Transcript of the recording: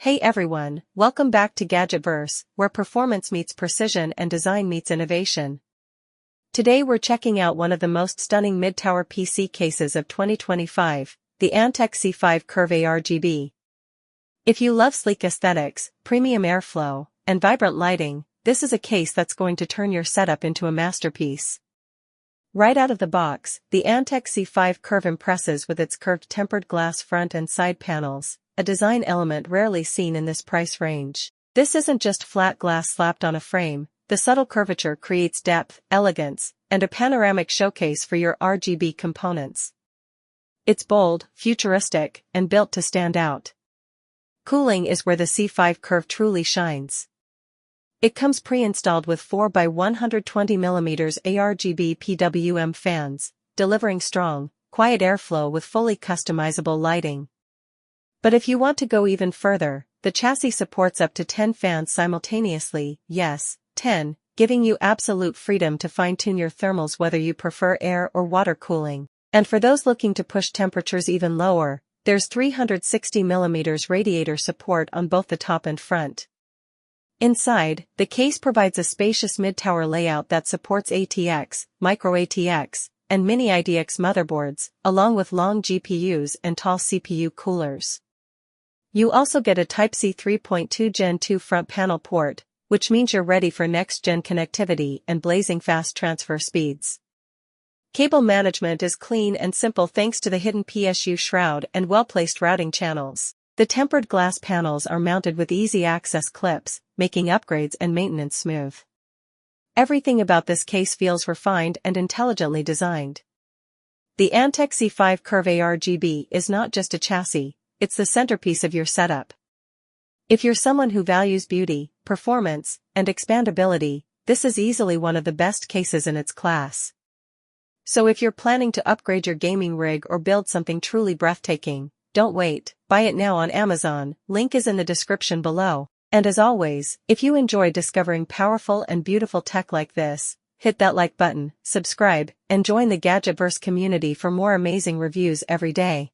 Hey everyone, welcome back to Gadgetverse, where performance meets precision and design meets innovation. Today we're checking out one of the most stunning mid-tower PC cases of 2025, the Antec C5 Curve ARGB. If you love sleek aesthetics, premium airflow, and vibrant lighting, this is a case that's going to turn your setup into a masterpiece. Right out of the box, the Antec C5 Curve impresses with its curved tempered glass front and side panels, a design element rarely seen in this price range. This isn't just flat glass slapped on a frame, the subtle curvature creates depth, elegance, and a panoramic showcase for your RGB components. It's bold, futuristic, and built to stand out. Cooling is where the C5 Curve truly shines. It comes pre-installed with 4x120mm ARGB PWM fans, delivering strong, quiet airflow with fully customizable lighting. But if you want to go even further, the chassis supports up to 10 fans simultaneously, yes, 10, giving you absolute freedom to fine-tune your thermals whether you prefer air or water cooling. And for those looking to push temperatures even lower, there's 360mm radiator support on both the top and front. Inside, the case provides a spacious mid-tower layout that supports ATX, Micro-ATX, and Mini-ITX motherboards, along with long GPUs and tall CPU coolers. You also get a Type-C 3.2 Gen 2 front panel port, which means you're ready for next-gen connectivity and blazing fast transfer speeds. Cable management is clean and simple thanks to the hidden PSU shroud and well-placed routing channels. The tempered glass panels are mounted with easy access clips, making upgrades and maintenance smooth. Everything about this case feels refined and intelligently designed. The Antec C5 Curve ARGB is not just a chassis, it's the centerpiece of your setup. If you're someone who values beauty, performance, and expandability, this is easily one of the best cases in its class. So if you're planning to upgrade your gaming rig or build something truly breathtaking, don't wait, buy it now on Amazon, link is in the description below. And as always, if you enjoy discovering powerful and beautiful tech like this, hit that like button, subscribe, and join the Gadgetverse community for more amazing reviews every day.